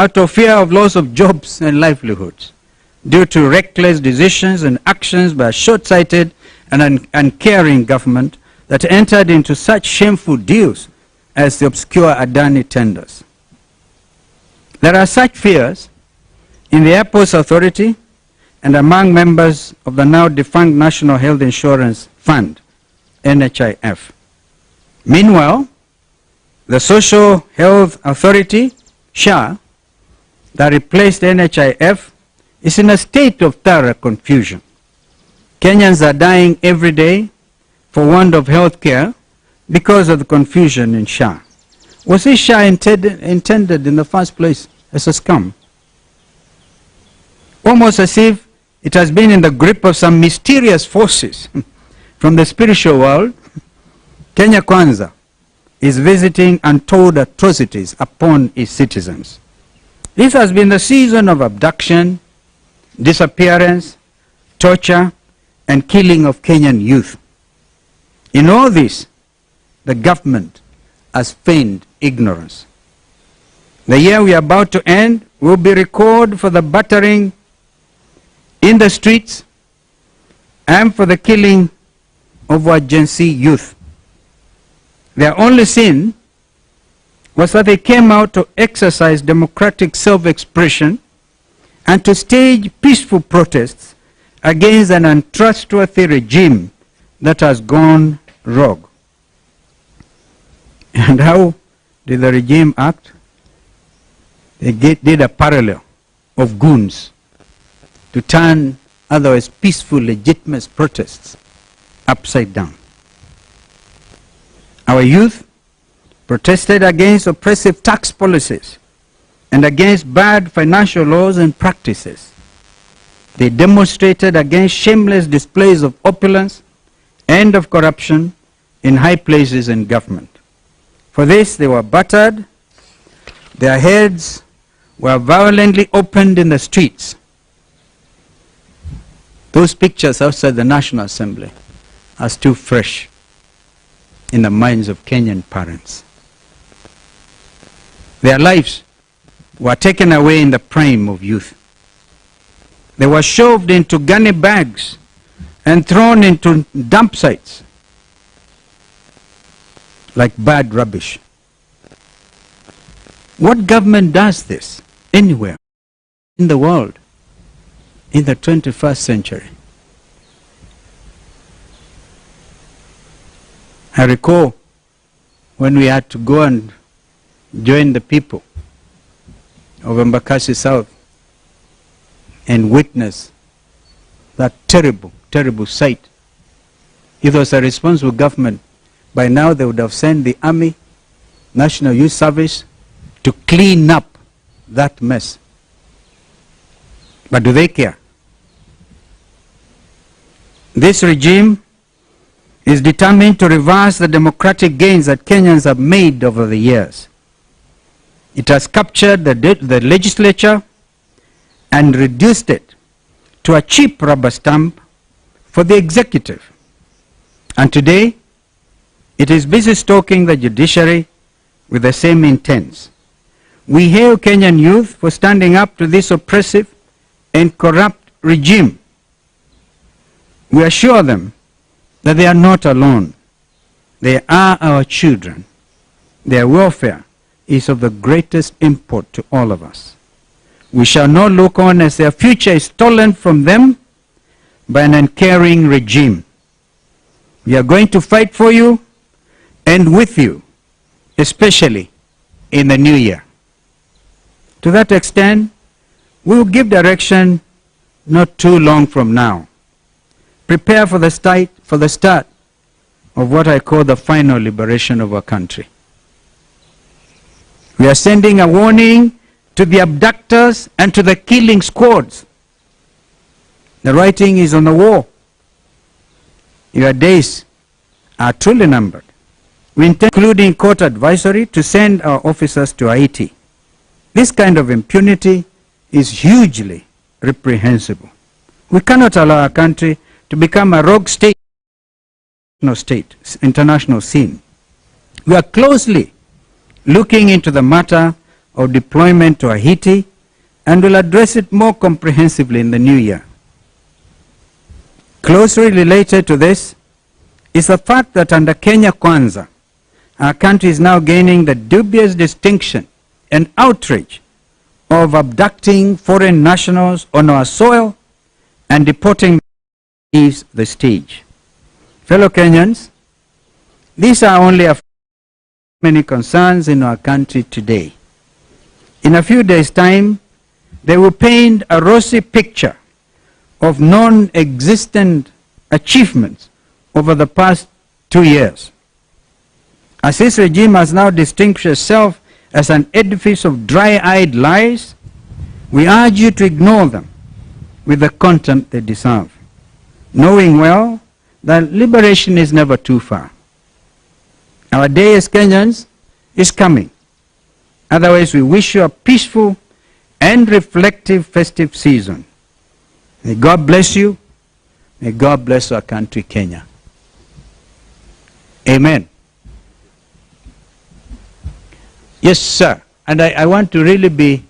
out of fear of loss of jobs and livelihoods, due to reckless decisions and actions by a short-sighted and uncaring government that entered into such shameful deals as the obscure Adani tenders. There are such fears in the Airports Authority and among members of the now defunct National Health Insurance Fund, NHIF. Meanwhile, the Social Health Authority, SHA, that replaced NHIF, is in a state of thorough confusion. Kenyans are dying every day for want of health care because of the confusion in SHA. Was this SHA intended in the first place as a scam? Almost as if it has been in the grip of some mysterious forces from the spiritual world, Kenya Kwanza is visiting untold atrocities upon its citizens. This has been the season of abduction, disappearance, torture, and killing of Kenyan youth. In all this, the government has feigned ignorance. The year we are about to end will be recorded for the battering in the streets and for the killing of our Gen Z youth. Their only sin was that they came out to exercise democratic self-expression and to stage peaceful protests against an untrustworthy regime that has gone rogue. And how did the regime act? They did a parallel of goons to turn otherwise peaceful, legitimate protests upside down. Our youth protested against oppressive tax policies and against bad financial laws and practices. They demonstrated against shameless displays of opulence and of corruption in high places in government. For this, they were battered, their heads were violently opened in the streets. Those pictures outside the National Assembly are still fresh in the minds of Kenyan parents. Their lives were taken away in the prime of youth. They were shoved into gunny bags and thrown into dump sites like bad rubbish. What government does this anywhere in the world in the 21st century? I recall when we had to go and join the people of Embakasi South and witness that terrible, terrible sight. If there was a responsible government, by now they would have sent the Army, National Youth Service to clean up that mess. But do they care? This regime is determined to reverse the democratic gains that Kenyans have made over the years. It has captured the legislature and reduced it to a cheap rubber stamp for the executive. And today, it is busy stalking the judiciary with the same intents. We hail Kenyan youth for standing up to this oppressive and corrupt regime. We assure them that they are not alone. They are our children. Their welfare is of the greatest import to all of us. We shall not look on as their future is stolen from them by an uncaring regime. We are going to fight for you and with you, especially in the new year. To that extent, we will give direction not too long from now. Prepare for the start of what I call the final liberation of our country. We are sending a warning to the abductors and to the killing squads. The writing is on the wall. Your days are truly numbered. We intend, including court advisory, to send our officers to Haiti. This kind of impunity is hugely reprehensible. We cannot allow our country to become a rogue state, international scene. We are closely looking into the matter of deployment to Haiti and will address it more comprehensively in the new year. Closely related to this is the fact that under Kenya Kwanza, our country is now gaining the dubious distinction and outrage of abducting foreign nationals on our soil and deporting them leaves the stage. Fellow Kenyans, these are only a few many concerns in our country today. In a few days' time, they will paint a rosy picture of non-existent achievements over the past 2 years. As this regime has now distinguished itself as an edifice of dry-eyed lies, we urge you to ignore them with the contempt they deserve, knowing well that liberation is never too far. Our day as Kenyans is coming. Otherwise, we wish you a peaceful and reflective festive season. May God bless you. May God bless our country, Kenya. Amen. Yes, sir. And I want to really be